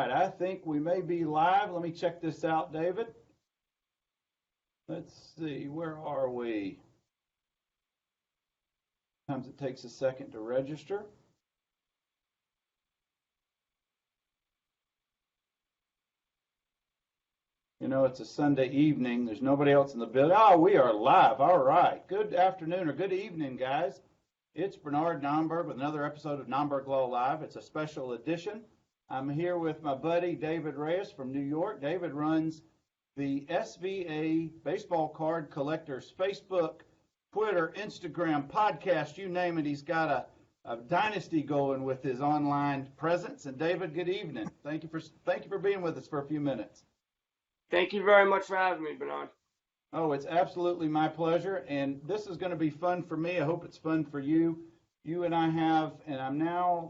right, I think we may be live. Let me check this out, David. Let's see, where are we? Sometimes it takes a second to register. You know, it's a Sunday evening. There's nobody else in the building. Oh, we are live. All right. Good afternoon or good evening, guys. It's Bernard Nomberg with another episode of Nomberg Law Live. It's a special edition. I'm here with my buddy David Reyes from New York. David runs the SVA Baseball Card Collectors Facebook, Twitter, Instagram, podcast, you name it. He's got a dynasty going with his online presence. And David, good evening. Thank you for being with us for a few minutes. Thank you very much for having me, Bernard. Oh, it's absolutely my pleasure, and this is going to be fun for me. I hope it's fun for you. You and I have, and I'm now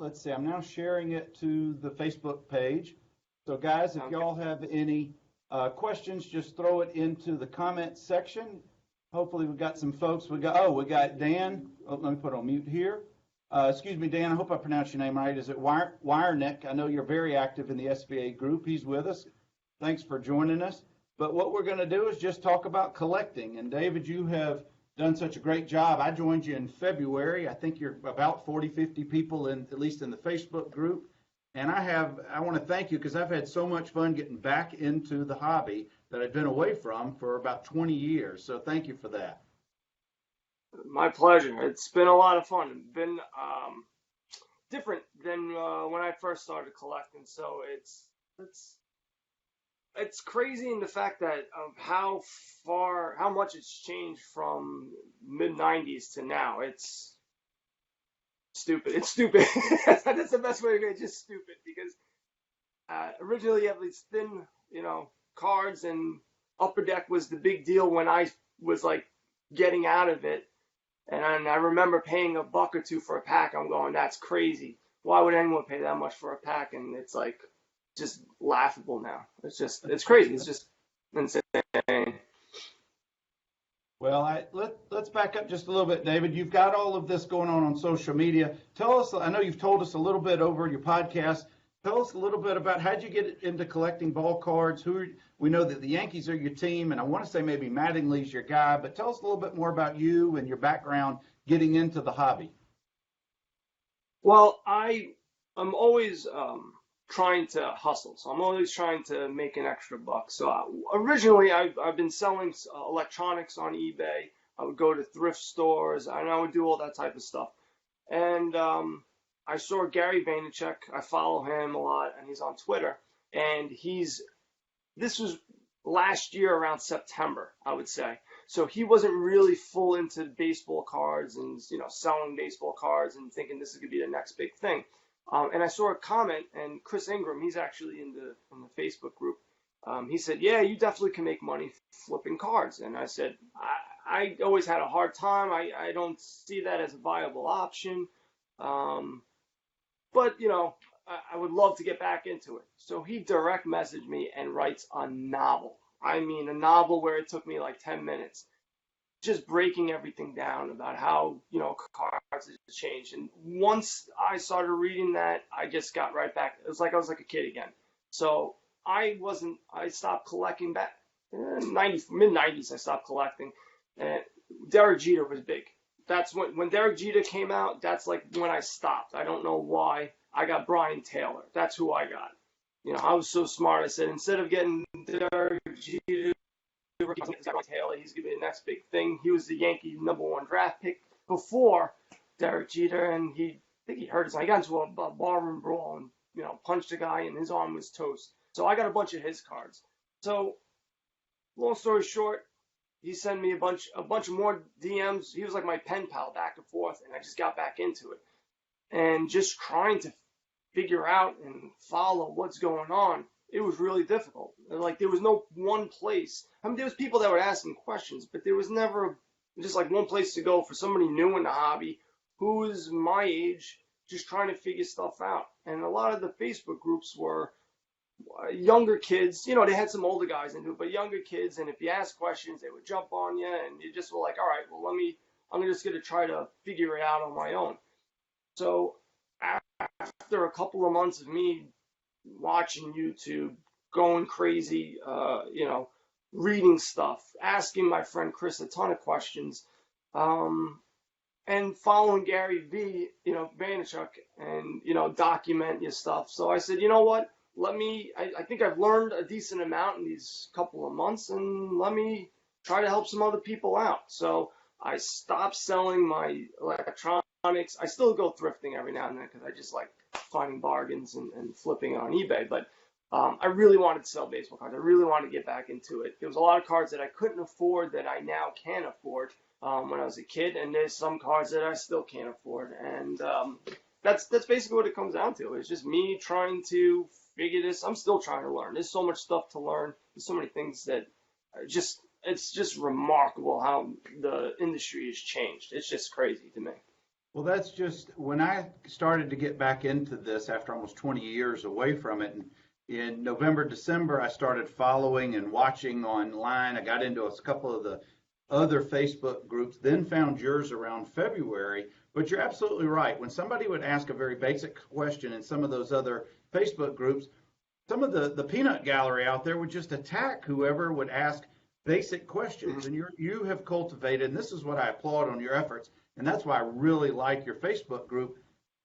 sharing it to the Facebook page. So, guys, if y'all have any questions, just throw it into the comments section. Hopefully, we've got some folks. We got Dan. Oh, let me put on mute here. Excuse me, Dan. I hope I pronounced your name right. Is it Wiernick? I know you're very active in the SVA group. He's with us. Thanks for joining us. But what we're going to do is just talk about collecting. And David, you have done such a great job. I joined you in February. I think you're about 40, 50 people at least in the Facebook group. And I want to thank you because I've had so much fun getting back into the hobby that I've been away from for about 20 years. So thank you for that. My pleasure. It's been a lot of fun. It's been different than when I first started collecting. So it's crazy in the fact that of how much it's changed from mid-90s to now. It's stupid. It's stupid. That's the best way to get it. Just stupid because originally you have these thin, cards, and Upper Deck was the big deal when I was like getting out of it. And I remember paying $1 or $2 for a pack. I'm going, that's crazy. Why would anyone pay that much for a pack? And it's like just laughable now. It's crazy. It's just insane. Well, let's back up just a little bit, David. You've got all of this going on social media. Tell us, I know you've told us a little bit over your podcast. Tell us a little bit about how'd you get into collecting ball cards? We know that the Yankees are your team, and I want to say maybe Mattingly's your guy, but tell us a little bit more about you and your background getting into the hobby. Well, I'm always trying to hustle, so I'm always trying to make an extra buck. So originally I've been selling electronics on eBay. I would go to thrift stores and I would do all that type of stuff. And I saw Gary Vaynerchuk. I follow him a lot, and he's on Twitter. And this was last year around September, I would say. So he wasn't really full into baseball cards and selling baseball cards and thinking this is gonna be the next big thing. And I saw a comment, and Chris Ingram, he's actually in the Facebook group. He said, "Yeah, you definitely can make money flipping cards." And I said, I always had a hard time. I don't see that as a viable option. But I would love to get back into it. So he direct messaged me and writes a novel. I mean, a novel where it took me like 10 minutes. Just breaking everything down about how, cards have changed. And once I started reading that, I just got right back. It was like I was like a kid again. So I stopped collecting back mid-90s. I stopped collecting. And Derek Jeter was big. That's when Derek Jeter came out, that's like when I stopped. I don't know why. I got Brian Taylor. That's who I got. I was so smart. I said, instead of getting Derek Jeter, Taylor, he's gonna be the next big thing. He was the Yankee #1 draft pick before Derek Jeter, and I think he hurt his arm. He got into a barroom brawl and punched a guy, and his arm was toast. So I got a bunch of his cards. So long story short, he sent me a bunch more DMs. He was like my pen pal back and forth, and I just got back into it and just trying to figure out and follow what's going on. It was really difficult. Like, there was no one place. I mean, there was people that were asking questions, but there was never just like one place to go for somebody new in the hobby who is my age, just trying to figure stuff out. And a lot of the Facebook groups were younger kids. They had some older guys into it, but younger kids. And if you ask questions, they would jump on you, and you just were like, all right, well, I'm just going to try to figure it out on my own. So after a couple of months of me watching YouTube, going crazy, reading stuff, asking my friend Chris a ton of questions, and following Gary V, Vaynerchuk, and, document your stuff. So I said, you know what? I think I've learned a decent amount in these couple of months, and let me try to help some other people out. So I stopped selling my electronics. I still go thrifting every now and then because I just like finding bargains and flipping on eBay. But I really wanted to sell baseball cards. I really wanted to get back into it. There was a lot of cards that I couldn't afford that I now can afford when I was a kid, and there's some cards that I still can't afford. And that's basically what it comes down to. It's just me trying to figure this. I'm still trying to learn. There's so much stuff to learn. There's so many things that it's just remarkable how the industry has changed. It's just crazy to me. Well, that's just when I started to get back into this after almost 20 years away from it. And in November, December, I started following and watching online. I got into a couple of the other Facebook groups, then found yours around February. But you're absolutely right. When somebody would ask a very basic question in some of those other Facebook groups, some of the peanut gallery out there would just attack whoever would ask basic questions. And you have cultivated, and this is what I applaud on your efforts, and that's why I really like your Facebook group,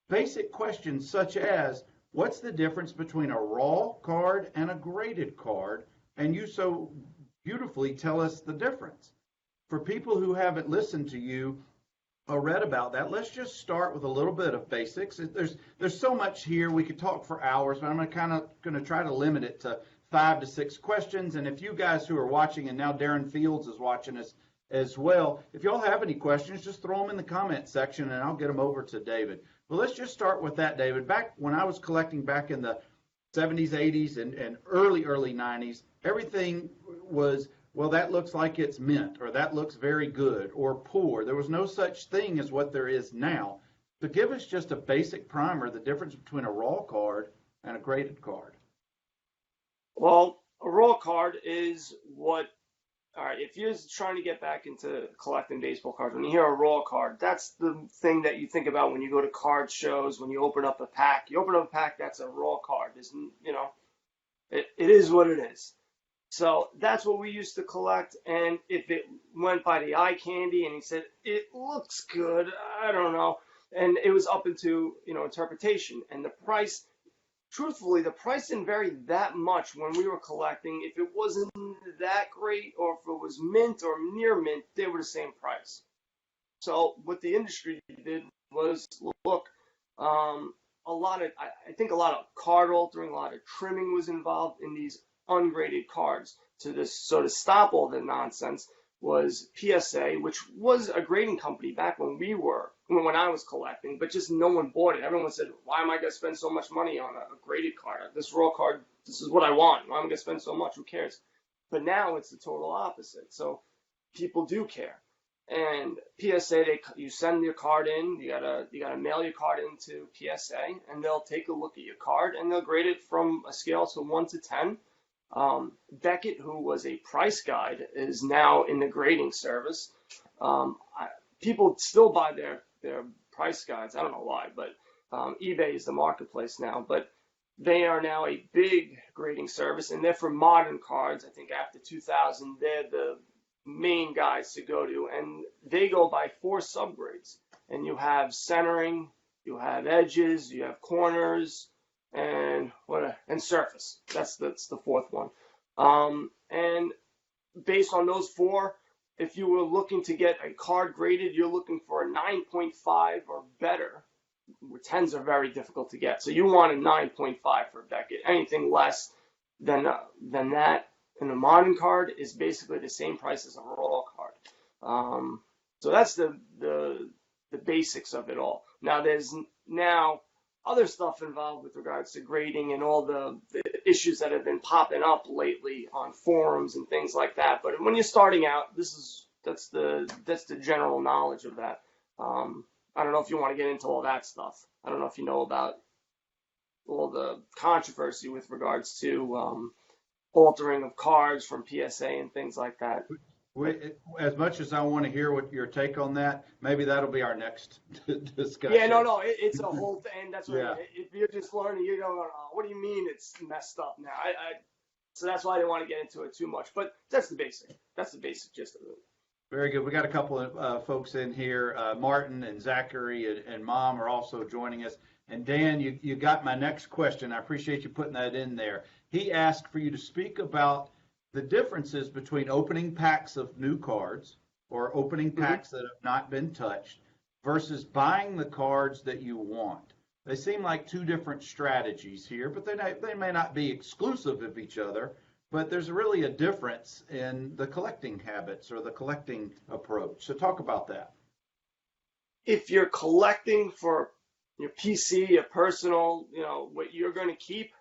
basic questions such as, what's the difference between a raw card and a graded card? And you so beautifully tell us the difference. For people who haven't listened to you or read about that, let's just start with a little bit of basics. There's so much here. We could talk for hours, but I'm going to try to limit it to 5 to 6 questions. And if you guys who are watching, and now Darren Fields is watching us as well, if y'all have any questions, just throw them in the comment section and I'll get them over to David. Well, let's just start with that, David. Back when I was collecting back in the 70s, 80s, and early 90s, everything was, well, that looks like it's mint, or that looks very good or poor. There was no such thing as what there is now. So give us just a basic primer, the difference between a raw card and a graded card. Well, a raw card is all right, if you're trying to get back into collecting baseball cards, when you hear a raw card, that's the thing that you think about when you go to card shows, when you open up a pack. You open up a pack, that's a raw card. It is what it is. So that's what we used to collect, and if it went by the eye candy and he said, it looks good, I don't know, and it was up into, interpretation, and the price, truthfully, the price didn't vary that much when we were collecting. If it wasn't that great, or if it was mint or near mint, they were the same price. So what the industry did was, look, I think a lot of card altering, a lot of trimming was involved in these ungraded cards. So to stop all the nonsense was PSA, which was a grading company back when I was collecting, but just no one bought it. Everyone said, why am I going to spend so much money on a graded card? This raw card, this is what I want. Why am I going to spend so much? Who cares? But now it's the total opposite. So people do care. And PSA, you send your card in, you gotta mail your card into PSA, and they'll take a look at your card and they'll grade it from a scale to 1 to 10. Beckett, who was a price guide, is now in the grading service. People still buy their price guides. I don't know why, but eBay is the marketplace now. But they are now a big grading service, and they're for modern cards. I think after 2000, they're the main guys to go to, and they go by 4 subgrades. And you have centering, you have edges, you have corners, and surface. That's the 4th one. And based on those 4, if you were looking to get a card graded, you're looking for a 9.5 or better. 10s are very difficult to get, so you want a 9.5 for Beckett. Anything less than that in a modern card is basically the same price as a raw card. So that's the basics of it all. Now there's other stuff involved with regards to grading and all the issues that have been popping up lately on forums and things like that. But when you're starting out, that's the general knowledge of that. I don't know if you want to get into all that stuff. I don't know if you know about all the controversy with regards to altering of cards from PSA and things like that. As much as I want to hear what your take on that, maybe that'll be our next discussion. Yeah, no, it's a whole thing. And that's what Yeah. if you're just learning, you're going, oh, what do you mean it's messed up now? So that's why I didn't want to get into it too much. But that's the basic. That's the basic gist of it. Very good. We got a couple of folks in here. Martin and Zachary and Mom are also joining us. And Dan, you got my next question. I appreciate you putting that in there. He asked for you to speak about the differences between opening packs of new cards or opening packs that have not been touched versus buying the cards that you want. They seem like two different strategies here, but they may not be exclusive of each other, but there's really a difference in the collecting habits or the collecting approach. So talk about that. If you're collecting for your PC, your personal, what you're going to keep,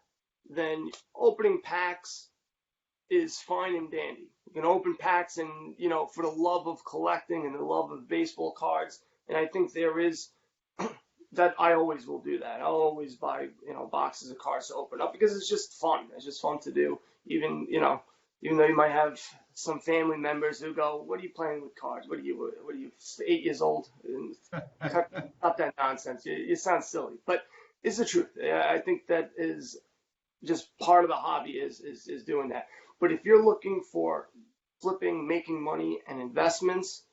then opening packs is fine and dandy. You can open packs and, for the love of collecting and the love of baseball cards. And I think there is that I always will do that. I'll always buy, boxes of cards to open up because it's just fun. It's just fun to do. Even though you might have some family members who go, what are you playing with cards? What are you 8 years old? And cut that nonsense. You sound silly, but it's the truth. I think that is just part of the hobby is doing that. But if you're looking for flipping, making money, and investments,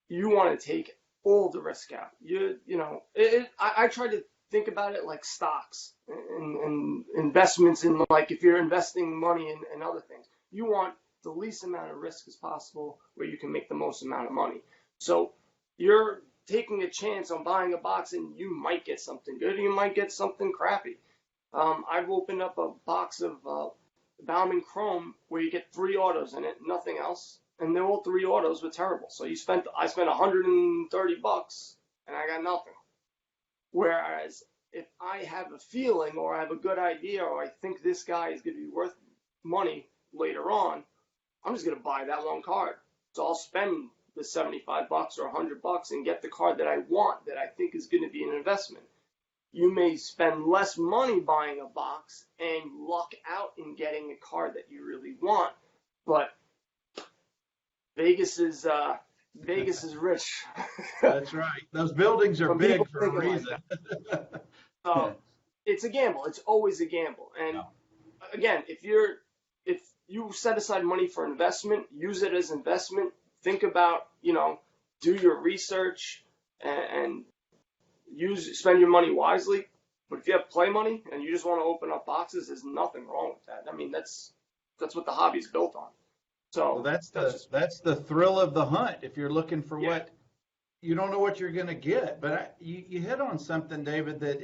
you want to take all the risk out. I try to think about it like stocks and investments in, like, if you're investing money in other things, you want the least amount of risk as possible where you can make the most amount of money. So you're taking a chance on buying a box and you might get something good, you might get something crappy. I've opened up a box of Bauman Chrome where you get 3 autos in it, nothing else, and they're all 3 autos were terrible. So I spent $130 and I got nothing. Whereas if I have a feeling or I have a good idea or I think this guy is going to be worth money later on, I'm just going to buy that one card. So I'll spend the $75 or $100 and get the card that I want, that I think is going to be an investment. You may spend less money buying a box and luck out in getting a card that you really want, but Vegas is rich. That's right. Those buildings are big for a reason. So it's a gamble. It's always a gamble. And again, if you set aside money for investment, use it as investment. Think about, do your research and spend your money wisely. But if you have play money and you just want to open up boxes, there's nothing wrong with that. I mean, that's what the hobby's built on. So that's the thrill of the hunt. If you're looking for what you don't know what you're going to get, but you hit on something, David, that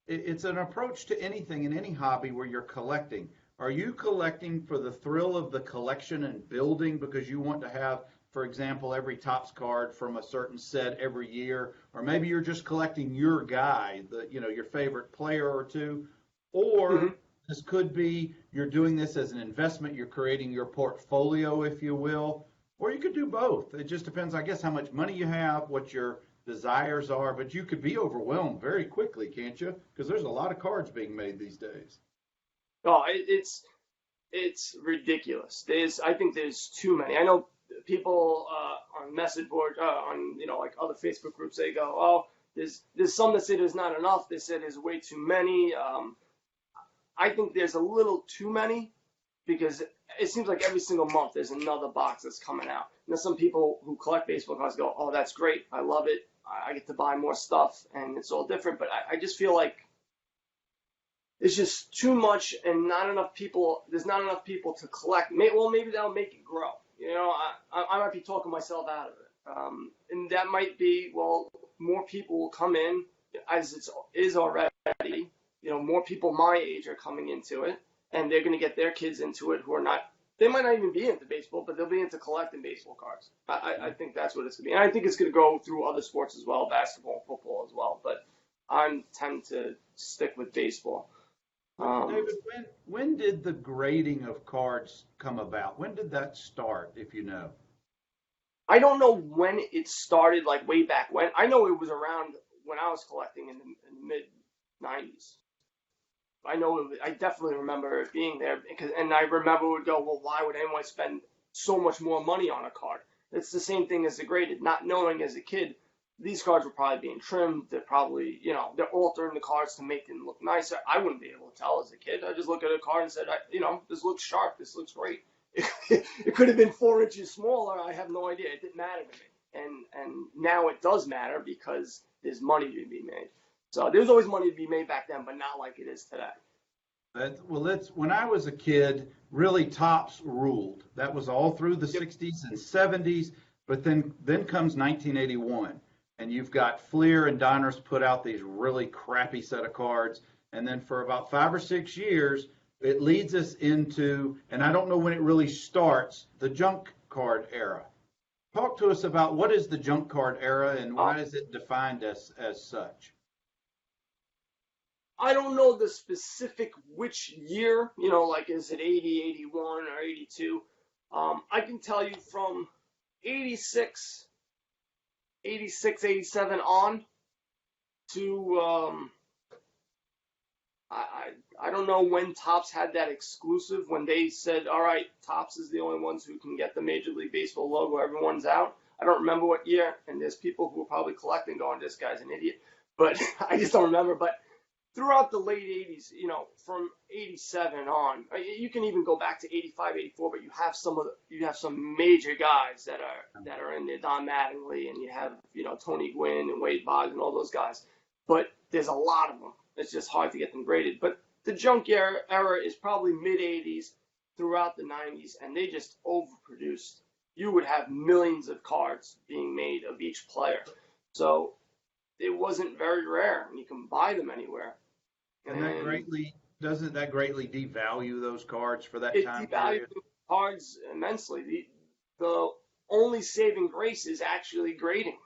it's an approach to anything in any hobby where you're collecting. Are you collecting for the thrill of the collection and building because you want to have, for example, every Topps card from a certain set every year, or maybe you're just collecting your guy, your favorite player or two, or this could be you're doing this as an investment, you're creating your portfolio, if you will, or you could do both. It just depends, I guess, how much money you have, what your desires are, but you could be overwhelmed very quickly, can't you? Because there's a lot of cards being made these days. Oh, it's ridiculous. I think there's too many. I know people on message board, on like other Facebook groups, they go, oh, there's some that say there's not enough. They say there's way too many. I think there's a little too many because it seems like every single month there's another box that's coming out. And there's some people who collect baseball cards go, oh, that's great. I love it. I get to buy more stuff and it's all different. But I just feel like it's just too much and not enough people. There's not enough people to collect. Maybe that'll make it grow. I might be talking myself out of it. And that might be, more people will come in as it is already. More people my age are coming into it, and they're going to get their kids into it who are not. They might not even be into baseball, but they'll be into collecting baseball cards. I think that's what it's going to be. And I think it's going to go through other sports as well, basketball and football as well. But I tend to stick with baseball. David, when did the grading of cards come about? When did that start, if you know? I don't know when it started, like way back when. I know it was around when I was collecting in the mid-'90s. I definitely remember it being there, and I remember it would go, well, why would anyone spend so much more money on a card. It's the same thing as the graded. Not knowing as a kid, these cards were probably being trimmed. They're probably, they're altering the cards to make them look nicer. I wouldn't be able to tell as a kid. I just look at a card and said, this looks sharp. This looks great. It could have been 4 inches smaller. I have no idea. It didn't matter to me. And now it does matter because there's money to be made. So there's always money to be made back then, but not like it is today. When I was a kid, really Topps ruled. That was all through the 60s and 70s, but then comes 1981, and you've got Fleer and Donruss put out these really crappy set of cards, and then for about 5 or 6 years, it leads us into, and I don't know when it really starts, the junk card era. Talk to us about what is the junk card era and why is it defined as such? I don't know the specific which year, like is it 80, 81, or 82. I can tell you from 86, 87 on to, I don't know when Topps had that exclusive, when they said, all right, Topps is the only ones who can get the Major League Baseball logo, everyone's out. I don't remember what year, and there's people who are probably collecting going, this guy's an idiot, but I just don't remember. But throughout the late 80s, from 87 on, you can even go back to 85, 84, but you have some major guys that are in there, Don Mattingly, and you have, Tony Gwynn and Wade Boggs and all those guys. But there's a lot of them. It's just hard to get them graded. But the junk era is probably mid 80s throughout the 90s, and they just overproduced. You would have millions of cards being made of each player. So it wasn't very rare, and you can buy them anywhere. And doesn't that greatly devalue those cards for that time period? It devalued cards immensely. The only saving grace is actually grading.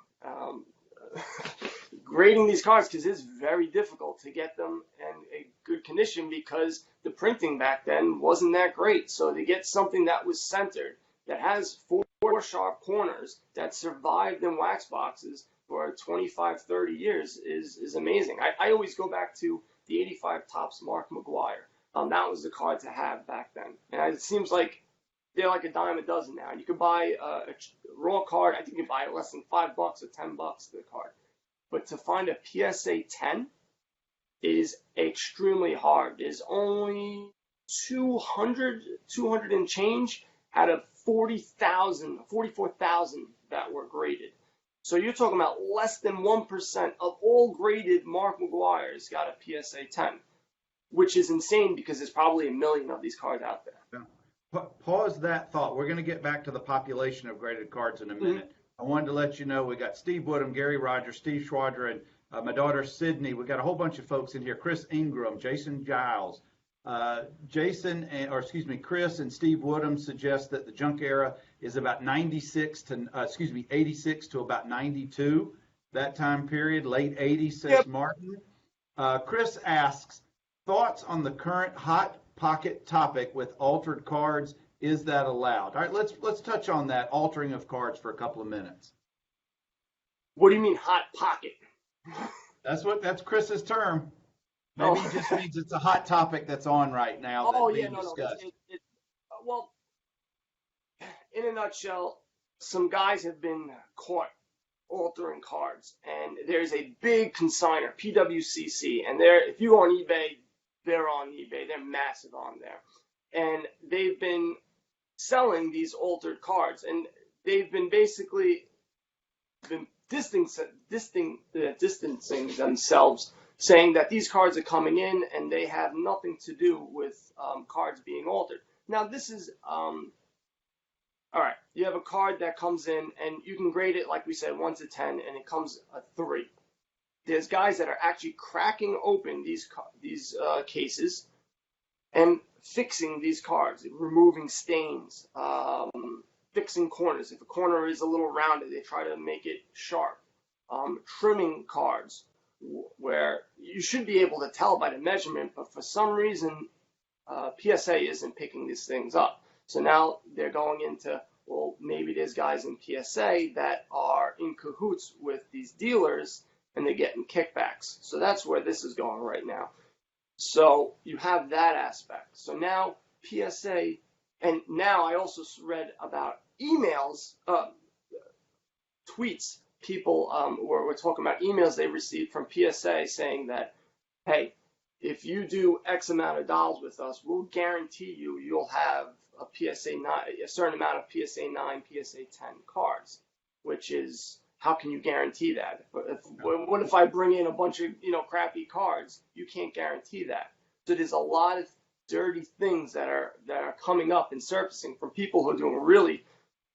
Grading these cards, because it's very difficult to get them in a good condition because the printing back then wasn't that great. So to get something that was centered, that has 4 sharp corners, that survived in wax boxes for 25, 30 years is amazing. I always go back to the 85 Topps Mark McGwire. That was the card to have back then. And it seems like they're like a dime a dozen now. You could buy a raw card. I think you can buy it less than $5 or $10 the card. But to find a PSA 10 is extremely hard. There's only 200 and change out of 44,000 that were graded. So you're talking about less than 1% of all graded Mark McGwires got a PSA 10, which is insane because there's probably a million of these cards out there. Yeah. Pause that thought. We're going to get back to the population of graded cards in a minute. Mm-hmm. I wanted to let you know we got Steve Woodham, Gary Rogers, Steve Schwadra, and my daughter Sydney. We got a whole bunch of folks in here. Chris Ingram, Jason Giles. Chris and Steve Woodham suggest that the junk era is about 86 to about 92, that time period, late 80s, says yep. Martin. Chris asks, thoughts on the current hot pocket topic with altered cards? Is that allowed? All right, let's touch on that altering of cards for a couple of minutes. What do you mean hot pocket? That's Chris's term. Maybe it just means it's a hot topic that's on right now. Discussed. Well, in a nutshell, some guys have been caught altering cards, and there's a big consigner, PWCC, and if you go on eBay, they're on eBay. They're massive on there, and they've been selling these altered cards, and they've been basically distancing themselves, saying that these cards are coming in and they have nothing to do with cards being altered. Now, this is, all right, you have a card that comes in and you can grade it, like we said, 1 to 10, and it comes a 3. There's guys that are actually cracking open these cases and fixing these cards, removing stains, fixing corners. If a corner is a little rounded, they try to make it sharp. Trimming cards, where you should be able to tell by the measurement, but for some reason, PSA isn't picking these things up. So now they're going into, well, maybe there's guys in PSA that are in cahoots with these dealers and they're getting kickbacks. So that's where this is going right now. So you have that aspect. So now PSA And now I also read about emails, tweets. People were talking about emails they received from PSA saying that, hey, if you do X amount of dollars with us, we'll guarantee you'll have a a certain amount of PSA 9, PSA 10 cards, which is, how can you guarantee that? What if I bring in a bunch of, crappy cards? You can't guarantee that. So there's a lot of dirty things that are coming up and surfacing from people who are doing really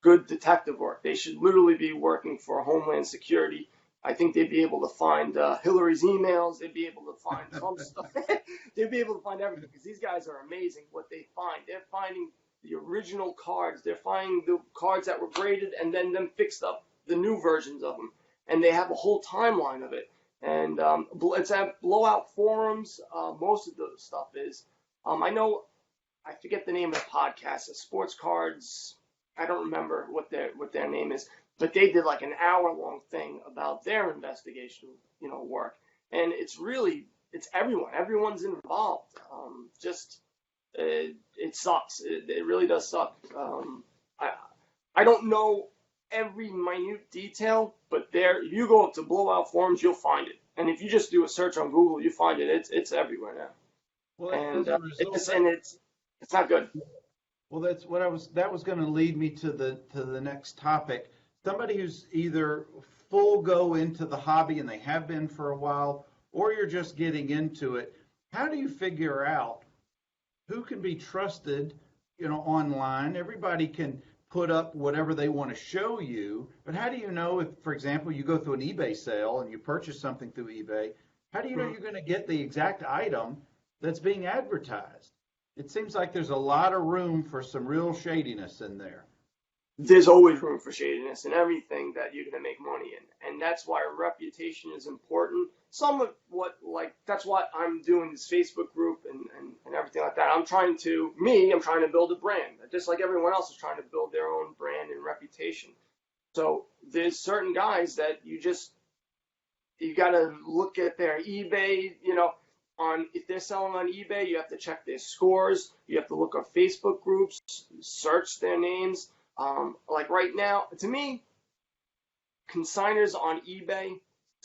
good detective work. They should literally be working for Homeland Security. I think they'd be able to find Hillary's emails. They'd be able to find some stuff. They'd be able to find everything, because these guys are amazing what they find. They're finding the original cards. They're finding the cards that were graded and then them fixed up the new versions of them. And they have a whole timeline of it. And it's at Blowout Forums. Most of the stuff is. I forget the name of the podcast. The Sports Cards. I don't remember what their name is, but they did like an hour-long thing about their investigation, work, and it's everyone. Everyone's involved. It sucks. It really does suck. I don't know every minute detail, but you go up to Blowout Forums, you'll find it, and if you just do a search on Google, you find it. It's everywhere now. Well, and it's not good. Well, that was going to lead me to the next topic. Somebody who's either full go into the hobby and they have been for a while, or you're just getting into it. How do you figure out who can be trusted, online? Everybody can put up whatever they want to show you, but how do you know if, for example, you go through an eBay sale and you purchase something through eBay, how do you know you're going to get the exact item that's being advertised? It seems like there's a lot of room for some real shadiness in there. There's always room for shadiness in everything that you're going to make money in. And that's why reputation is important. That's what I'm doing this Facebook group and everything like that. I'm trying to build a brand, just like everyone else is trying to build their own brand and reputation. So there's certain guys that you got to look at their eBay, if they're selling on eBay, you have to check their scores. You have to look up Facebook groups, search their names. Like right now, to me, consigners on eBay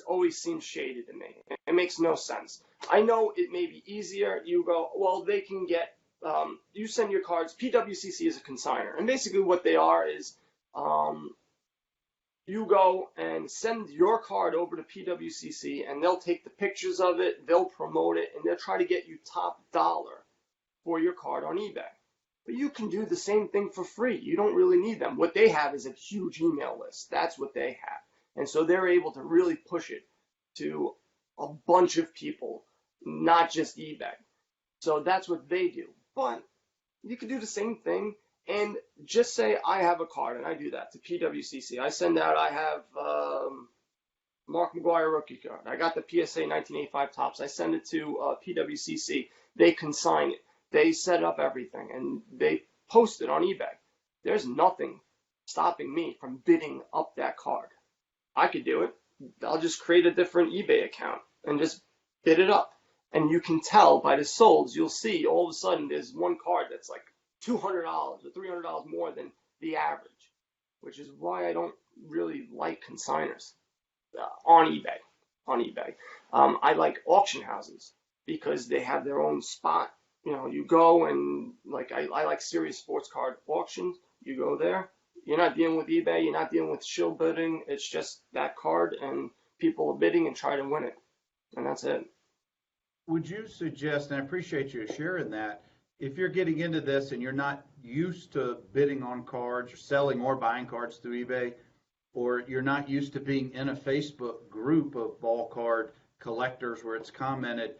always seem shady to me. It makes no sense. I know it may be easier. You go, well, they can get, you send your cards. PWCC is a consigner. And basically what they are is, you go and send your card over to PWCC, and they'll take the pictures of it, they'll promote it, and they'll try to get you top dollar for your card on eBay. But you can do the same thing for free. You don't really need them. What they have is a huge email list. That's what they have. And so they're able to really push it to a bunch of people, not just eBay. So that's what they do. But you can do the same thing. And just say I have a card, and I do that to PWCC. I send out, I have Mark McGwire rookie card. I got the PSA 1985 Topps. I send it to PWCC. They consign it. They set up everything, and they post it on eBay. There's nothing stopping me from bidding up that card. I could do it. I'll just create a different eBay account and just bid it up. And you can tell by the solds, you'll see all of a sudden there's one card that's like $200 or $300 more than the average, which is why I don't really like consigners on eBay. I like auction houses because they have their own spot. You go and I like serious sports card auctions. You go there. You're not dealing with eBay. You're not dealing with shill bidding. It's just that card, and people are bidding and try to win it, and that's it. Would you suggest, and I appreciate you sharing that, if you're getting into this and you're not used to bidding on cards or selling or buying cards through eBay, or you're not used to being in a Facebook group of ball card collectors where it's commented,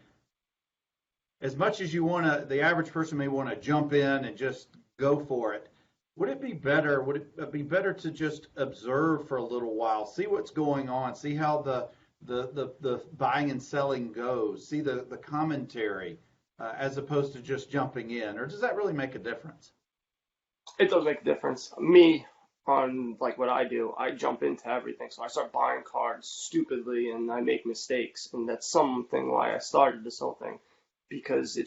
as much as the average person may want to jump in and just go for it, would it be better to just observe for a little while, see what's going on, see how the buying and selling goes, see the commentary, as opposed to just jumping in? Or does that really make a difference? It does make a difference. Me, on what I do, I jump into everything. So I start buying cards stupidly and I make mistakes. And that's something why I started this whole thing, because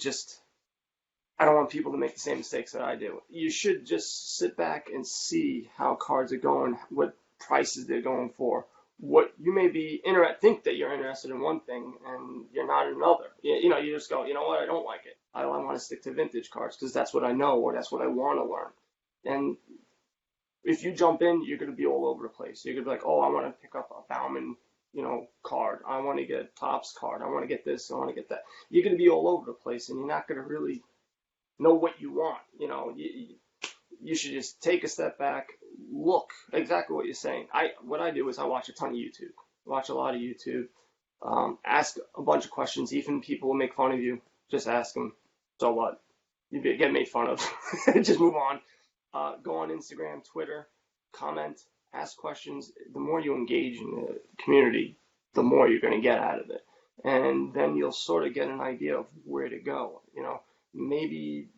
I don't want people to make the same mistakes that I do. You should just sit back and see how cards are going, what prices they're going for. What you may be think that you're interested in one thing and you're not in another. You just go, you know what, I don't like it. I want to stick to vintage cards because that's what I know or that's what I want to learn. And if you jump in, you're going to be all over the place. You're going to be like, oh, I want to pick up a Bauman, card. I want to get a Topps card. I want to get this. I want to get that. You're going to be all over the place, and you're not going to really know what you want. You should just take a step back, look exactly what you're saying. What I do is I watch a ton of YouTube. Watch a lot of YouTube. Ask a bunch of questions. Even people will make fun of you. Just ask them. So what? You get made fun of. Just move on. Go on Instagram, Twitter, comment, ask questions. The more you engage in the community, the more you're going to get out of it. And then you'll sort of get an idea of where to go. Maybe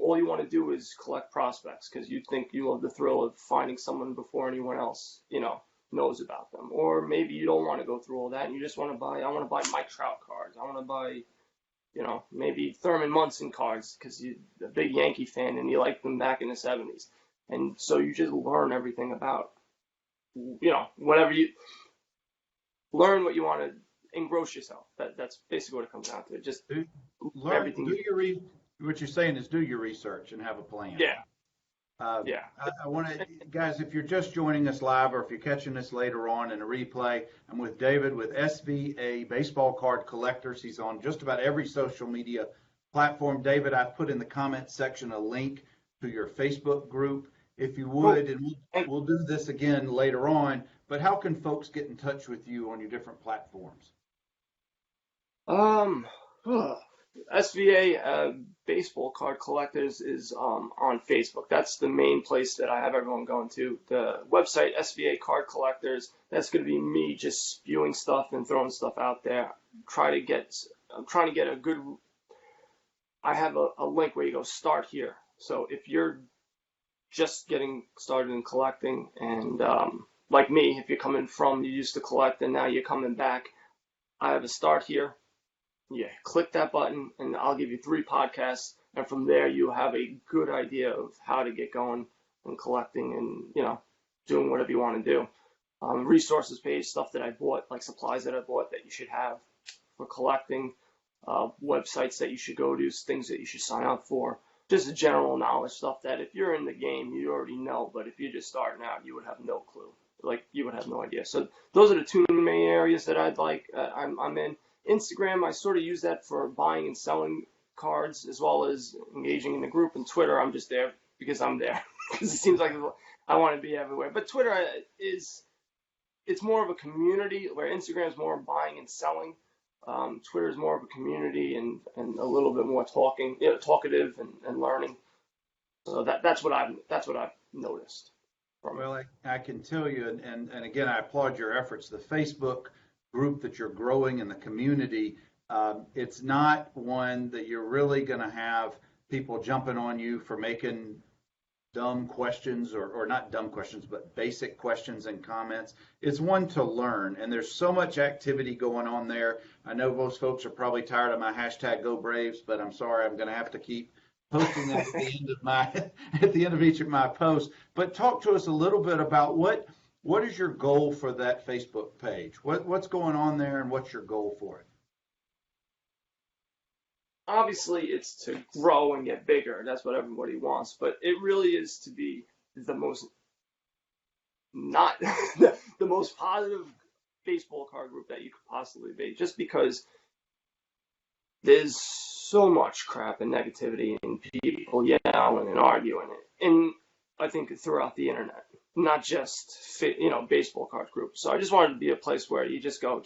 all you want to do is collect prospects because you think you love the thrill of finding someone before anyone else, knows about them. Or maybe you don't want to go through all that and you just want to buy, I want to buy Mike Trout cards. I want to buy, maybe Thurman Munson cards because you're a big Yankee fan and you liked them back in the 70s. And so you just learn everything about, whatever you learn what you want to engross yourself. That's basically what it comes down to. Just learn everything. What you're saying is do your research and have a plan. Yeah. Yeah. I want to, guys, if you're just joining us live or if you're catching us later on in a replay, I'm with David with SVA Baseball Card Collectors. He's on just about every social media platform. David, I've put in the comments section a link to your Facebook group. If you would, and we'll do this again later on, but how can folks get in touch with you on your different platforms? SVA Baseball Card Collectors is on Facebook. That's the main place that I have everyone going to. The website, SVA Card Collectors, that's going to be me just spewing stuff and throwing stuff out there. I'm trying to get a good, I have a link where you go start here. So if you're just getting started in collecting and like me, if you're coming from, you used to collect and now you're coming back, I have a start here. Yeah, click that button and I'll give you 3 podcasts. And from there, you have a good idea of how to get going and collecting and, doing whatever you want to do. Resources page, stuff that I bought, like supplies that I bought that you should have for collecting, websites that you should go to, things that you should sign up for. Just general knowledge stuff that if you're in the game, you already know. But if you're just starting out, you would have no clue. Like, you would have no idea. So those are the 2 main areas that I'm in. Instagram, I sort of use that for buying and selling cards as well as engaging in the group. And Twitter, I'm just there because I'm there. Because it seems like I want to be everywhere. But Twitter it's more of a community where Instagram is more buying and selling. Twitter is more of a community and a little bit more talkative and learning. So that's what I've noticed. Well, I can tell you, and again, I applaud your efforts. The Facebook group that you're growing in the community, it's not one that you're really going to have people jumping on you for making dumb questions or not dumb questions, but basic questions and comments. It's one to learn, and there's so much activity going on there. I know most folks are probably tired of my hashtag Go Braves, but I'm sorry, I'm going to have to keep posting that at the end of each of my posts. But talk to us a little bit about what is your goal for that Facebook page? What's going on there, and what's your goal for it? Obviously, it's to grow and get bigger. That's what everybody wants. But it really is to be the most not the most positive baseball card group that you could possibly be. Just because there's so much crap and negativity and people yelling and arguing, and I think throughout the internet, not just baseball card groups. So I just wanted to be a place where you just go,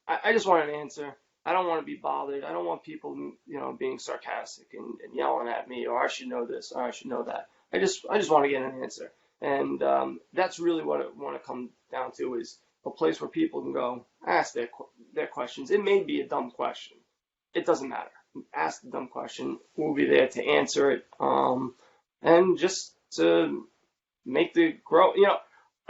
I just want an answer. I don't want to be bothered. I don't want people, being sarcastic and yelling at me, or I should know this, or I should know that. I just want to get an answer. And that's really what I want to come down to, is a place where people can go ask their questions. It may be a dumb question. It doesn't matter. Ask the dumb question. We'll be there to answer it. And just to make the grow.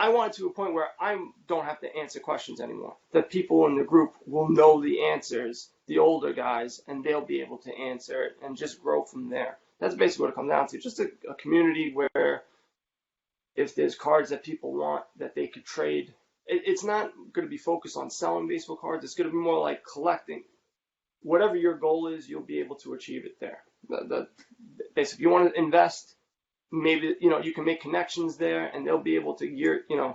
I want it to a point where I don't have to answer questions anymore. That people in the group will know the answers, the older guys, and they'll be able to answer it and just grow from there. That's basically what it comes down to. Just a community where if there's cards that people want that they could trade, it's not going to be focused on selling baseball cards. It's going to be more like collecting. Whatever your goal is, you'll be able to achieve it there. Basically, if you want to invest, maybe you can make connections there, and they'll be able to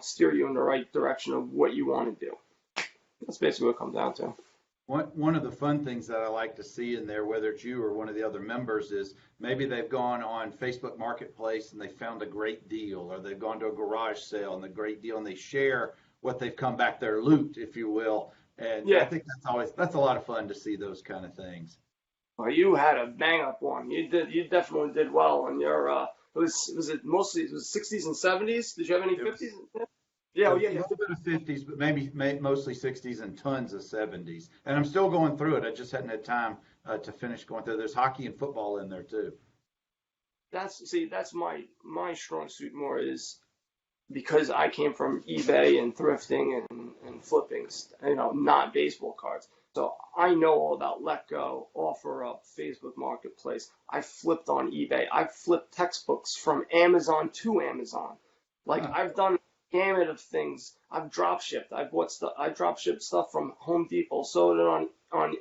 steer you in the right direction of what you want to do. That's basically what it comes down to. One of the fun things that I like to see in there, whether it's you or one of the other members, is maybe they've gone on Facebook Marketplace and they found a great deal, or they've gone to a garage sale and a great deal, and they share what they've come back, their loot, if you will. And yeah. I think that's a lot of fun to see those kind of things. Well, you had a bang up one. You definitely did well on your was it mostly 60s and 70s? Did you have any 50s? Yeah, a little bit of 50s, but maybe mostly 60s and tons of 70s. And I'm still going through it. I just hadn't had time to finish going through. There's hockey and football in there too. That's my strong suit more, is because I came from eBay and thrifting and flipping, not baseball cards. So I know all about Let Go, OfferUp, Facebook Marketplace. I flipped on eBay. I flipped textbooks from Amazon to Amazon. I've done a gamut of things. I've drop shipped. I drop shipped stuff from Home Depot, sold it on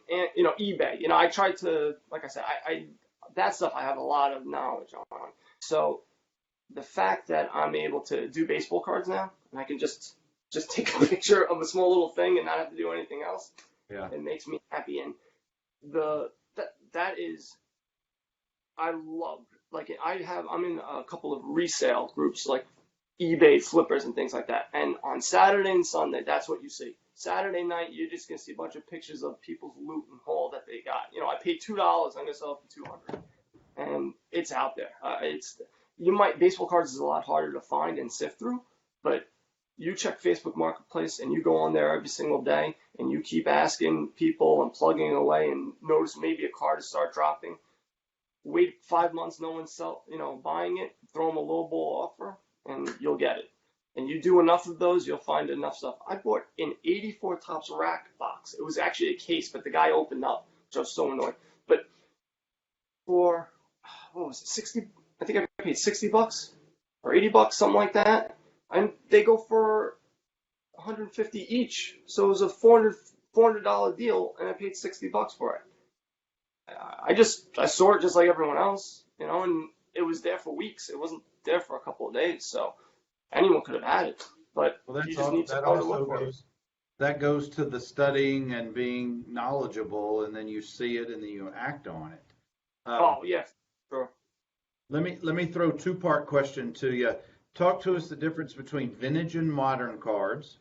eBay. I tried to, like I said, I that stuff I have a lot of knowledge on. So the fact that I'm able to do baseball cards now, and I can just take a picture of a small little thing and not have to do anything else, it makes me happy. And that is, I love. I'm in a couple of resale groups like eBay flippers and things like that. And on Saturday and Sunday, that's what you see. Saturday night, you're just gonna see a bunch of pictures of people's loot and haul that they got. I paid $2, I'm gonna sell it for $200, and it's out there. Baseball cards is a lot harder to find and sift through, but you check Facebook Marketplace and you go on there every single day and you keep asking people and plugging away and notice maybe a card to start dropping. Wait 5 months, no one's buying it. Throw them a low ball offer and you'll get it. And you do enough of those, you'll find enough stuff. I bought an 84 Topps rack box. It was actually a case, but the guy opened up, which I was so annoyed. But for, what was it, 60? I think I paid $60 or $80, something like that. And they go for $150 each. So it was a $400 deal, and I paid $60 for it. I saw it just like everyone else, and it was there for weeks. It wasn't there for a couple of days, so anyone could have had it. But you just need to know to look for it. That goes to the studying and being knowledgeable, and then you see it and then you act on it. Yeah, sure. Let me throw a two-part question to you. Talk to us the difference between vintage and modern cards,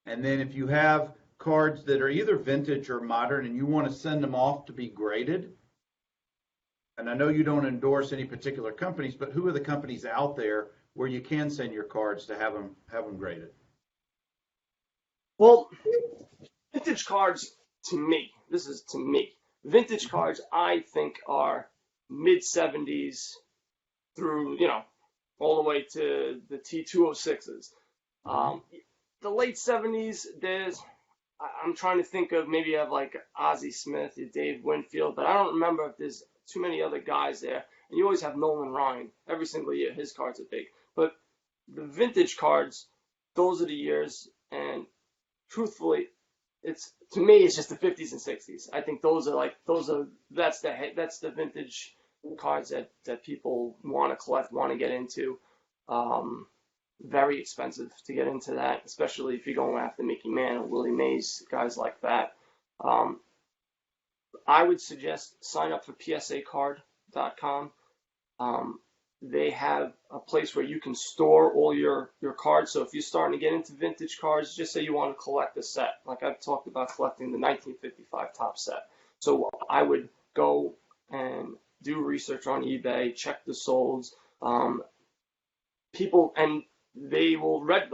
and then if you have cards that are either vintage or modern and you want to send them off to be graded, and I know you don't endorse any particular companies, but who are the companies out there where you can send your cards to have them graded? Well, vintage cards, to me, vintage cards I think are mid-70s through, all the way to the T206s. The late 70s, I'm trying to think of, maybe you have like Ozzie Smith, Dave Winfield, but I don't remember if there's too many other guys there. And you always have Nolan Ryan. Every single year, his cards are big. But the vintage cards, those are the years, and truthfully, to me, it's just the 50s and 60s. I think that's the vintage cards that people want to collect, want to get into. Very expensive to get into that, especially if you're going after Mickey Mantle, Willie Mays, guys like that. I would suggest sign up for psacard.com. They have a place where you can store all your cards. So if you're starting to get into vintage cards, just say you want to collect a set. Like I've talked about collecting the 1955 Topps set. So I would go and do research on eBay, check the solds. A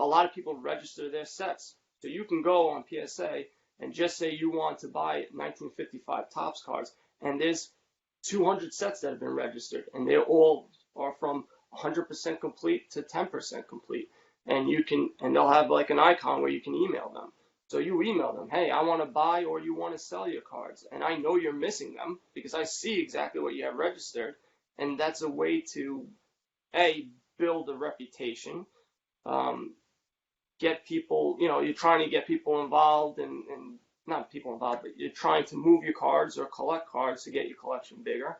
lot of people register their sets. So you can go on PSA and just say you want to buy 1955 Topps cards, and there's 200 sets that have been registered, and they all are from 100% complete to 10% complete. and they'll have like an icon where you can email them. So you email them, hey, I want to buy or you want to sell your cards, and I know you're missing them because I see exactly what you have registered, and that's a way to build a reputation, get people, you're trying to get people involved and not people involved, but you're trying to move your cards or collect cards to get your collection bigger.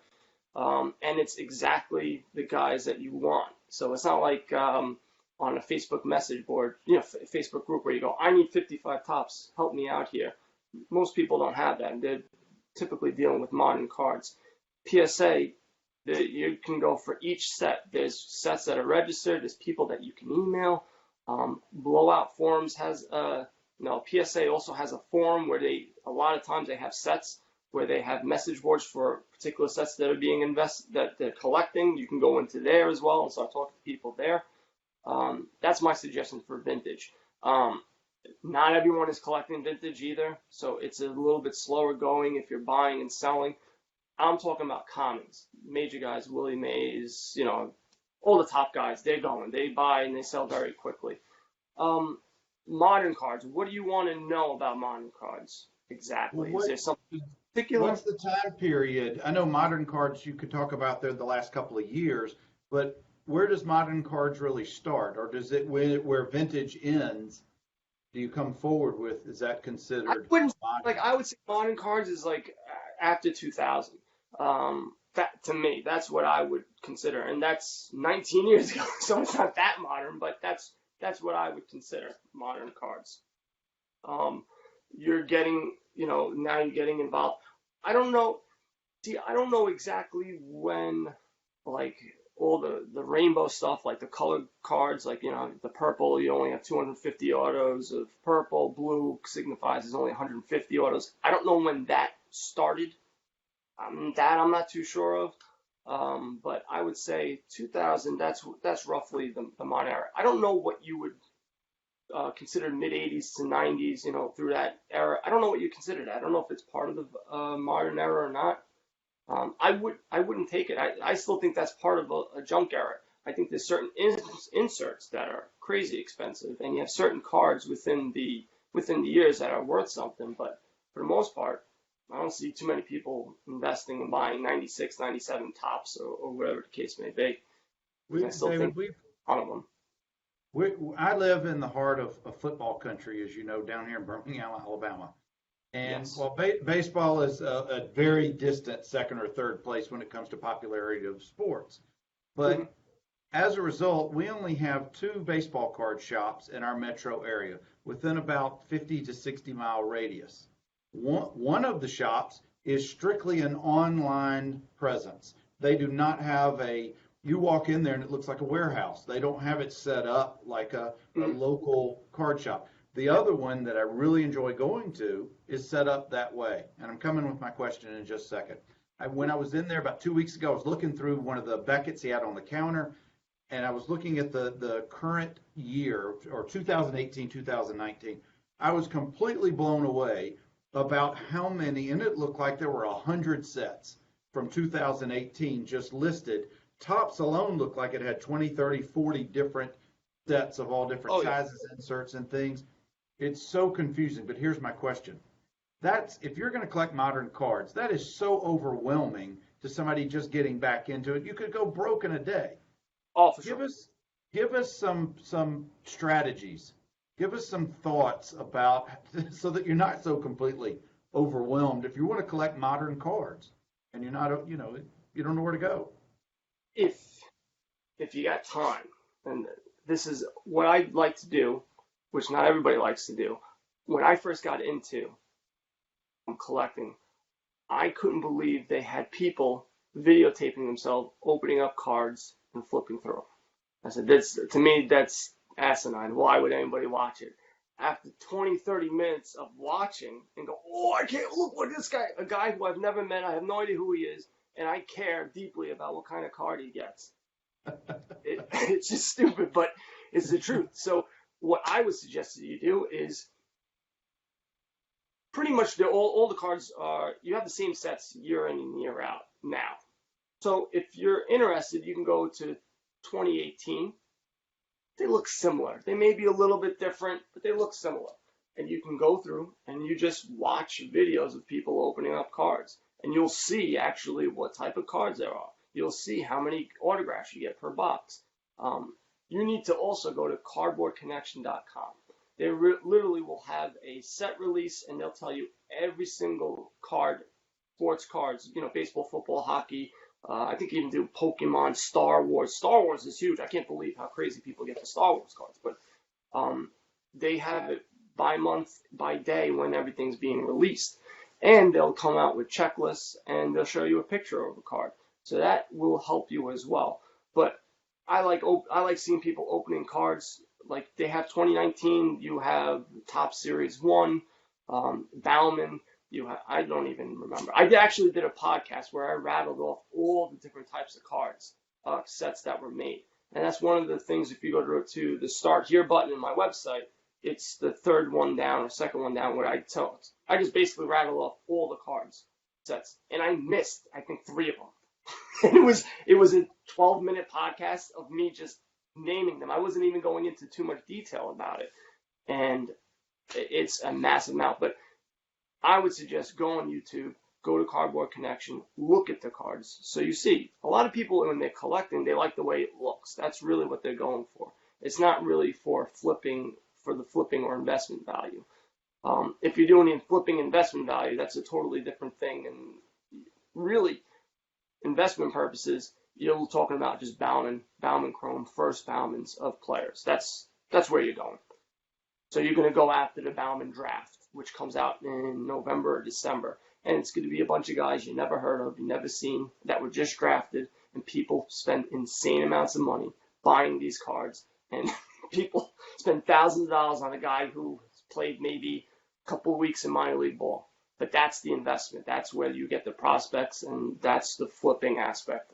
And it's exactly the guys that you want. So it's not like on a Facebook message board, Facebook group where you go, I need 55 tops, help me out here. Most people don't have that. They're typically dealing with modern cards. PSA, you can go for each set. There's sets that are registered. There's people that you can email. Blowout Forums has PSA also has a forum where a lot of times they have sets where they have message boards for particular sets that are being invested, that they're collecting. You can go into there as well and start talking to people there. That's my suggestion for vintage. Not everyone is collecting vintage either, so it's a little bit slower going if you're buying and selling. I'm talking about commons, major guys, Willie Mays, all the top guys. They buy and they sell very quickly. Modern cards. What do you want to know about modern cards exactly? Well, is there something particular? What's the time period? I know modern cards you could talk about there the last couple of years, but where does modern cards really start, or does it where vintage ends? Do you come forward with? Is that considered? I would say modern cards is like after 2000. To me, that's what I would consider, and that's 19 years ago, so it's not that modern, but that's what I would consider modern cards. You're getting, now you're getting involved. I don't know exactly when, like, all the rainbow stuff, like the colored cards, like, the purple, you only have 250 autos of purple. Blue signifies there's only 150 autos. I don't know when that started. That I'm not too sure of. But I would say 2000, that's roughly the modern era. I don't know what you would consider mid 80s to 90s, through that era. I don't know what you consider that. I don't know if it's part of the modern era or not. I wouldn't take it. I still think that's part of a junk era. I think there's certain inserts that are crazy expensive, and you have certain cards within the years that are worth something. But for the most part, I don't see too many people investing and buying 96, 97 tops or whatever the case may be. I still think one of them. I live in the heart of football country, as you know, down here in Birmingham, Alabama. And Yes. while baseball is a very distant second or third place when it comes to popularity of sports. But as a result, we only have 2 baseball card shops in our metro area within about 50 to 60 mile radius. One of the shops is strictly an online presence. They do not have you walk in there and it looks like a warehouse. They don't have it set up like a local card shop. The other one that I really enjoy going to is set up that way. And I'm coming with my question in just a second. When I was in there about 2 weeks ago, I was looking through one of the Beckett's he had on the counter, and I was looking at the current year, or 2018, 2019. I was completely blown away about how many, and it looked like there were 100 sets from 2018 just listed. Tops alone looked like it had 20, 30, 40 different sets of all different sizes, inserts, and things. It's so confusing, but here's my question. If you're going to collect modern cards, that is so overwhelming to somebody just getting back into it. You could go broke in a day. Oh, for sure. Give us some strategies. Give us some thoughts about so that you're not so completely overwhelmed if you want to collect modern cards and you're not, you don't know where to go. If you got time, and this is what I like to do, which not everybody likes to do. When I first got into collecting, I couldn't believe they had people videotaping themselves opening up cards and flipping through them. I said, to me, that's asinine. Why would anybody watch it? After 20, 30 minutes of watching and go, I can't look what this guy, a guy who I've never met, I have no idea who he is, and I care deeply about what kind of card he gets. It's just stupid, but it's the truth. So what I would suggest that you do is pretty much all the cards you have the same sets year in and year out now. So if you're interested, you can go to 2018 they look similar. They may be a little bit different, but they look similar. And you can go through and you just watch videos of people opening up cards. And you'll see actually what type of cards there are. You'll see how many autographs you get per box. You need to also go to cardboardconnection.com. They literally will have a set release, and they'll tell you every single card, sports cards, baseball, football, hockey. I think even do Pokemon, Star Wars. Star Wars is huge. I can't believe how crazy people get the Star Wars cards. But they have it by month, by day when everything's being released. And they'll come out with checklists, and they'll show you a picture of a card. So that will help you as well. But I like seeing people opening cards. Like they have 2019, you have Top Series 1, Bauman. I don't even remember. I actually did a podcast where I rattled off all the different types of cards, sets that were made. And that's one of the things, if you go to the Start Here button in my website, it's the third one down or second one down where I just basically rattled off all the cards sets. And I missed, I think, 3 of them. And it was a 12-minute podcast of me just naming them. I wasn't even going into too much detail about it. And it's a massive amount. But I would suggest go on YouTube, go to Cardboard Connection, look at the cards. So you see, a lot of people, when they're collecting, they like the way it looks. That's really what they're going for. It's not really for the flipping or investment value. If you're doing flipping investment value, that's a totally different thing. And really, investment purposes, you're talking about just Bauman Chrome, first Baumans of players. That's where you're going. So you're going to go after the Bauman draft, which comes out in November or December. And it's going to be a bunch of guys you never heard of, you never seen, that were just drafted. And people spend insane amounts of money buying these cards. And people spend thousands of dollars on a guy who played maybe a couple of weeks in minor league ball. But that's the investment. That's where you get the prospects, and that's the flipping aspect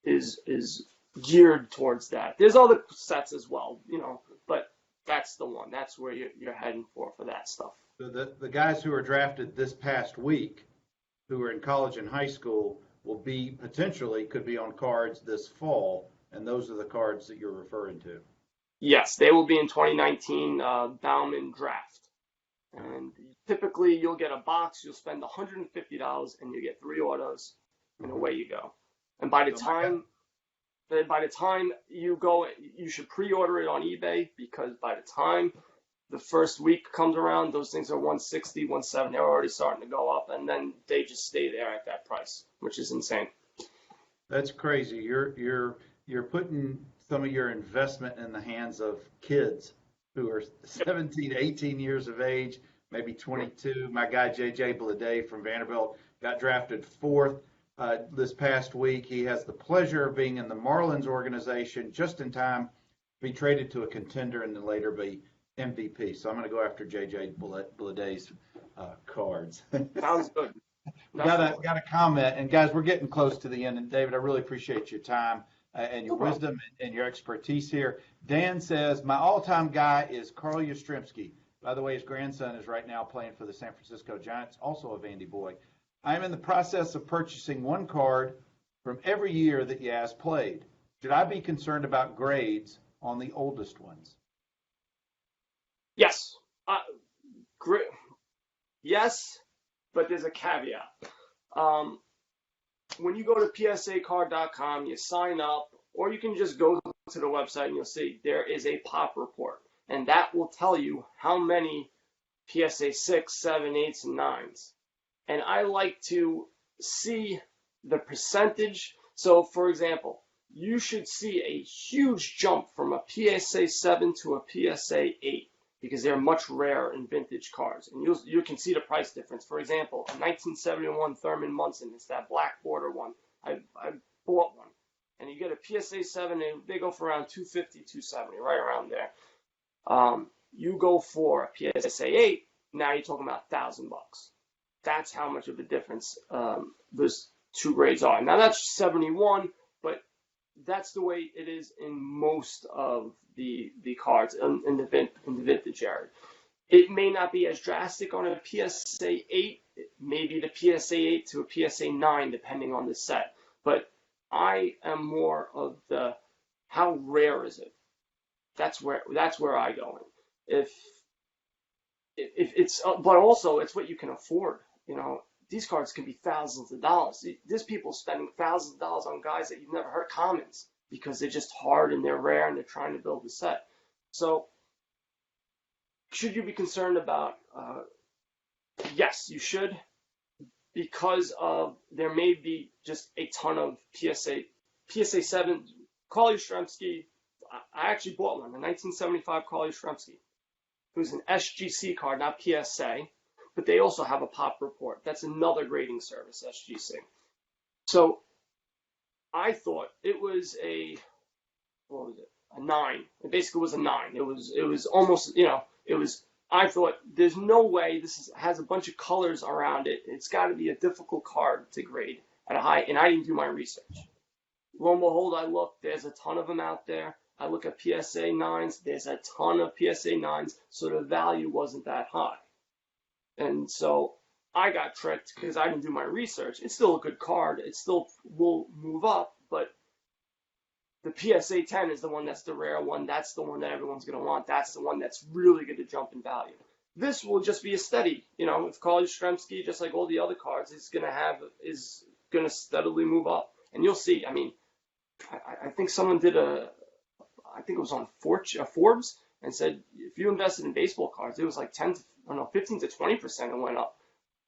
is geared towards that. There's other sets as well, but that's the one. That's where you're heading for that stuff. So the guys who are drafted this past week, who are in college and high school, could be on cards this fall, and those are the cards that you're referring to. Yes, they will be in 2019 Bauman draft. And typically you'll get a box, you'll spend $150, and you get 3 autos, and away you go. And by the time you go, you should pre-order it on eBay, because by the time the first week comes around, those things are 160, 170. They're already starting to go up, and then they just stay there at that price, which is insane. That's crazy. You're putting some of your investment in the hands of kids who are 17, 18 years of age, maybe 22. My guy, J.J. Blade from Vanderbilt, got drafted 4th this past week. He has the pleasure of being in the Marlins organization just in time to be traded to a contender and then later be MVP. So I'm going to go after J.J. Blade's cards. Sounds good. Got a comment. And, guys, we're getting close to the end. And, David, I really appreciate your time and your wisdom and your expertise here. Dan says, my all-time guy is Carl Yastrzemski. By the way, his grandson is right now playing for the San Francisco Giants, also a Vandy boy. I am in the process of purchasing 1 card from every year that Yaz played. Should I be concerned about grades on the oldest ones? Yes. Yes, but there's a caveat. When you go to psacard.com, you sign up, or you can just go to the website and you'll see there is a pop report. And that will tell you how many PSA 6, 7, 8s, and 9s. And I like to see the percentage. So, for example, you should see a huge jump from a PSA 7 to a PSA 8 because they're much rarer in vintage cards. And you can see the price difference. For example, a 1971 Thurman Munson, it's that black border one. I bought one. And you get a PSA 7, and they go for around $250, $270, right around there. You go for a PSA 8, now you're talking about $1,000. That's how much of a difference those 2 grades are. Now that's 71, but that's the way it is in most of the cards in the vintage area. It may not be as drastic on a PSA 8, maybe the PSA 8 to a PSA 9, depending on the set. But I am more of the how rare is it? that's where I go in. If it's, but also it's what you can afford. You know, these cards can be thousands of dollars. There's people spending thousands of dollars on guys that you've never heard, commons, because they're just hard and they're rare and they're trying to build a set. So should you be concerned about? Yes, you should, because of there may be just a ton of PSA 7. Carly Yastrzemski, I actually bought one, a 1975 Carly Yastrzemski. It was an SGC card, not PSA, but they also have a pop report. That's another grading service, SGC. So I thought it was what was it? A 9. It basically was a 9. It was almost, I thought there's no way has a bunch of colors around it. It's got to be a difficult card to grade at a high, and I didn't do my research. Lo and behold, I looked, there's a ton of them out there. I look at PSA 9s, there's a ton of PSA 9s, so the value wasn't that high. And so I got tricked because I didn't do my research. It's still a good card. It still will move up, but the PSA 10 is the one that's the rare one. That's the one that everyone's going to want. That's the one that's really going to jump in value. This will just be a steady, with Carly Yastrzemski, just like all the other cards, is going to steadily move up. And you'll see, I think someone did I think it was on Forbes, and said if you invested in baseball cards, it was like 15 to 20% it went up.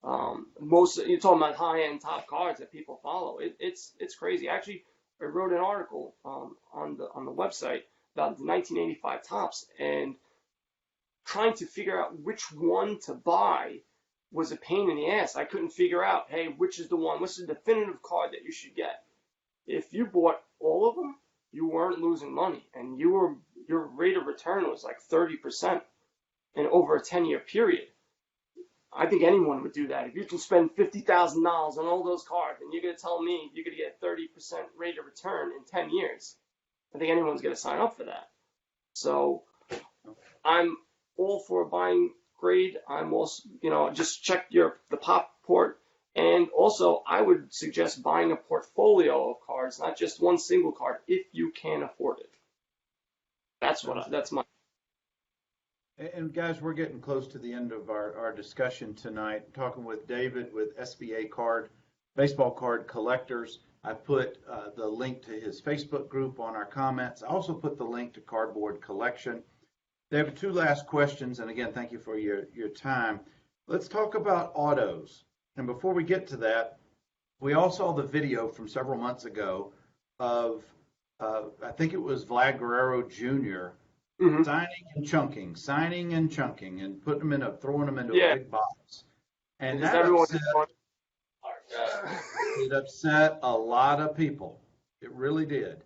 You're talking about high-end top cards that people follow. It's crazy. Actually, I wrote an article on the website about the 1985 tops, and trying to figure out which one to buy was a pain in the ass. I couldn't figure out, hey, which is the one? What's the definitive card that you should get? If you bought all of them, you weren't losing money, and your rate of return was like 30% in over a 10-year period. I think anyone would do that. If you can spend $50,000 on all those cards, and you're going to tell me you're going to get 30% rate of return in 10 years, I think anyone's going to sign up for that. So I'm all for buying grade. I'm also, just check the pop port. And also, I would suggest buying a portfolio of cards, not just one single card, if you can afford it. That's my. And guys, we're getting close to the end of our discussion tonight, talking with David with SVA baseball card collectors. I put the link to his Facebook group on our comments. I also put the link to Cardboard Collection. David, 2 last questions, and again, thank you for your time. Let's talk about autos. And before we get to that, we all saw the video from several months ago of, I think it was Vlad Guerrero Jr., Mm-hmm. signing and chunking, and throwing them into a big box. And that upset a lot of people. It really did.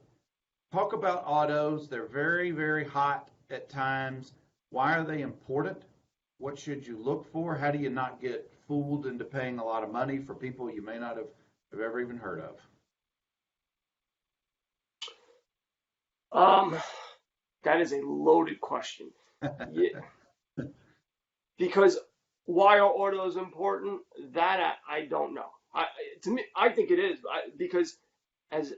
Talk about autos. They're very, very hot at times. Why are they important? What should you look for? How do you not get fooled into paying a lot of money for people you may not have ever even heard of? That is a loaded question. Yeah. Because why are autos important? That I don't know. To me, I think it is because as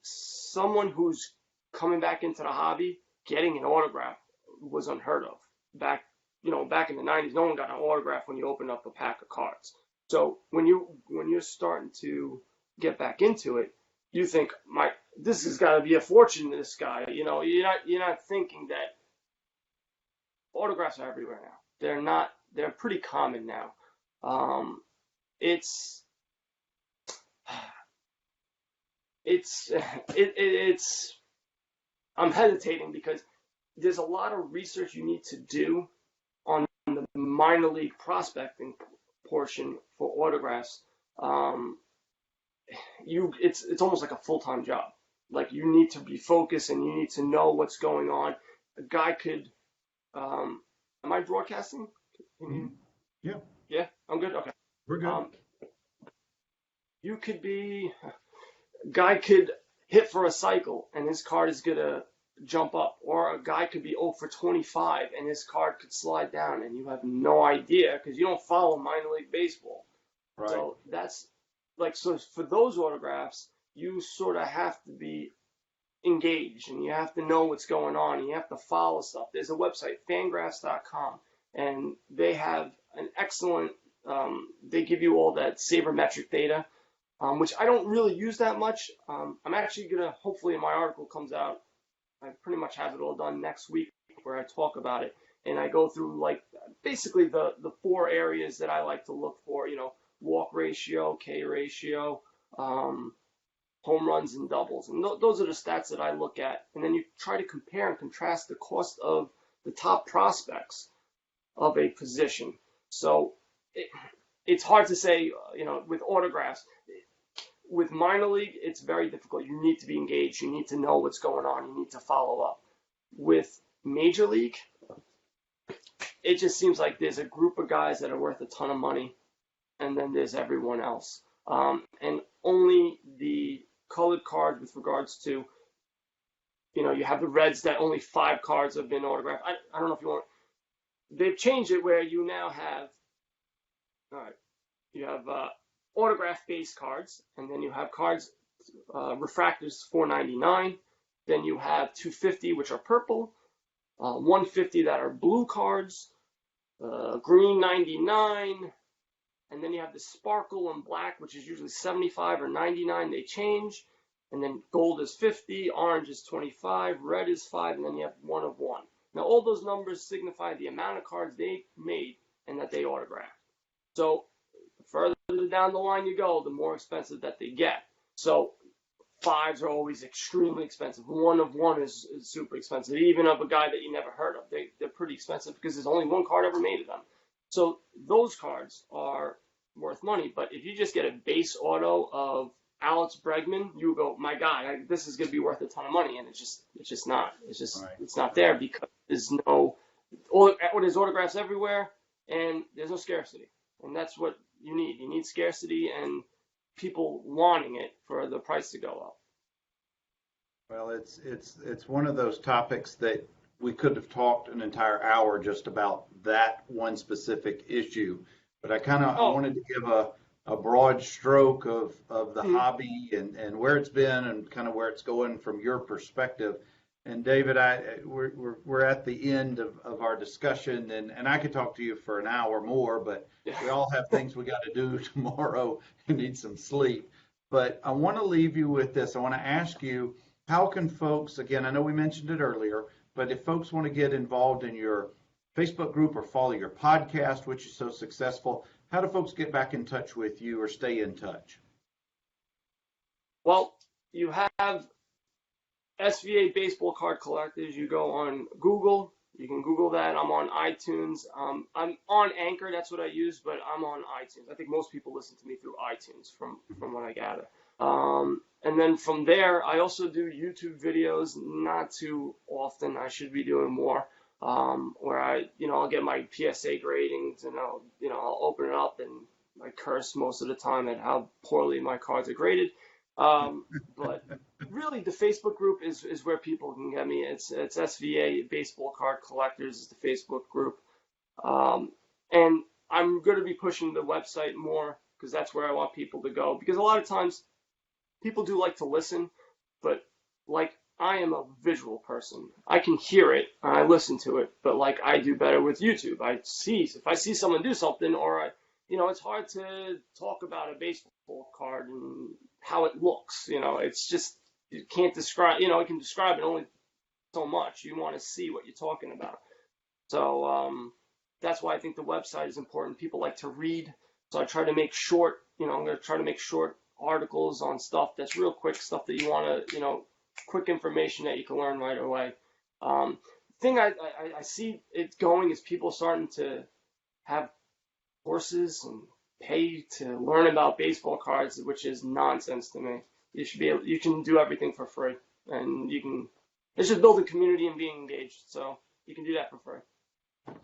someone who's coming back into the hobby, getting an autograph was unheard of. Back in the 90s, no one got an autograph when you opened up a pack of cards. So when you're starting to get back into it, you think, this has got to be a fortune to this guy. You're not thinking that autographs are everywhere now. They're pretty common now. I'm hesitating because there's a lot of research you need to do on the minor league prospecting portion for autographs. It's almost like a full-time job. Like, you need to be focused and you need to know what's going on. A guy could, am I broadcasting? Mm-hmm. Yeah. Yeah, I'm good. Okay. We're good. Guy could hit for a cycle and his card is gonna jump up, or a guy could be 0 for 25 and his card could slide down, and you have no idea because you don't follow minor league baseball. Right. So that's so for those autographs, you sort of have to be engaged, and you have to know what's going on, and you have to follow stuff. There's a website, fangraphs.com, and they have an excellent, they give you all that sabermetric data, which I don't really use that much. I'm actually going to, hopefully my article comes out, I pretty much have it all done next week where I talk about it. And I go through like basically the 4 areas that I like to look for, walk ratio, K ratio, home runs and doubles. And those are the stats that I look at. And then you try to compare and contrast the cost of the top prospects of a position. So it's hard to say, with autographs. With minor league, it's very difficult. You need to be engaged. You need to know what's going on. You need to follow up. With major league, it just seems like there's a group of guys that are worth a ton of money, and then there's everyone else. And only the colored cards with regards to, you have the Reds that only 5 cards have been autographed. I don't know if you want, they've changed it where you now have, you have autograph base cards, and then you have cards, refractors $4.99, then you have 250, which are purple, 150 that are blue cards, green 99, and then you have the sparkle and black, which is usually 75 or 99. They change, and then gold is 50, orange is 25, red is 5, and then you have 1 of 1. Now all those numbers signify the amount of cards they made and that they autographed. So the further down the line you go, the more expensive that they get. So 5s are always extremely expensive. 1 of 1 is super expensive. Even of a guy that you never heard of, they're pretty expensive because there's only 1 card ever made of them. So those cards are worth money. But if you just get a base auto of Alex Bregman, you go, my God, this is going to be worth a ton of money, and it's just not. It's not there because there's there's autographs everywhere, and there's no scarcity, and that's what you need. You need scarcity and people wanting it for the price to go up. Well, it's one of those topics that we could have talked an entire hour just about that one specific issue, but I wanted to give a broad stroke of the hobby and where it's been and kind of where it's going from your perspective. And David, we're at the end of our discussion, and I could talk to you for an hour more, but we all have things we got to do tomorrow and need some sleep. But I want to leave you with this. I want to ask you, how can folks, again, I know we mentioned it earlier, but if folks want to get involved in your Facebook group or follow your podcast, which is so successful, how do folks get back in touch with you or stay in touch? Well, you have SVA Baseball Card Collectors. You go on Google. You can Google that. I'm on iTunes. I'm on Anchor. That's what I use, but I'm on iTunes. I think most people listen to me through iTunes from what I gather. And then from there, I also do YouTube videos, not too often. I should be doing more, where I'll get my PSA gradings and I'll open it up and I curse most of the time at how poorly my cards are graded. But really the Facebook group is where people can get me. It's SVA Baseball Card Collectors is the Facebook group. And I'm going to be pushing the website more because that's where I want people to go, because a lot of times people do like to listen, but like I am a visual person. I can hear it and I listen to it, but like I do better with YouTube. If I see someone do something, or it's hard to talk about a baseball card and how it looks. It's just, you can't describe, you can describe it only so much. You want to see what you're talking about. So that's why I think the website is important. People like to read. So I try to make short, I'm going to try to make short articles on stuff that's real quick, stuff that you want to, quick information that you can learn right away. Thing I see it going is people starting to have courses and pay to learn about baseball cards, which is nonsense to me. You can do everything for free, and it's just building community and being engaged. So you can do that for free.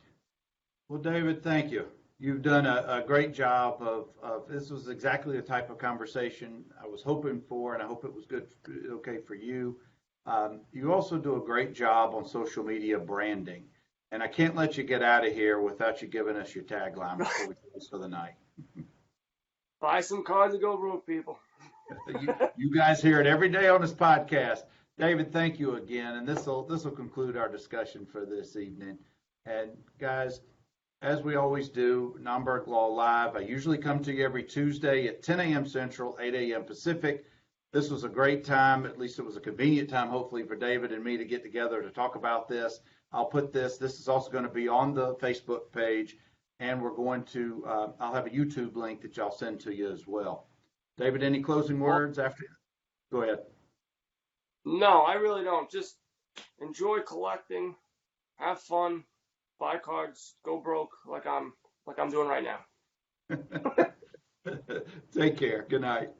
Well, David, thank you. You've done a great job of this was exactly the type of conversation I was hoping for, and I hope it was okay for you. You also do a great job on social media branding, and I can't let you get out of here without you giving us your tagline before we close for the night. Buy some cards and go broke, people. You guys hear it every day on this podcast. David, thank you again, and this will conclude our discussion for this evening. And guys, as we always do, Nomberg Law Live. I usually come to you every Tuesday at 10 a.m. Central, 8 a.m. Pacific. This was a great time. At least it was a convenient time, hopefully, for David and me to get together to talk about this. I'll put this is also going to be on the Facebook page, and we're going to, I'll have a YouTube link that y'all send to you as well. David, any closing words after? Go ahead. No, I really don't. Just enjoy collecting, have fun, buy cards, go broke like I'm doing right now. Take care. Good night.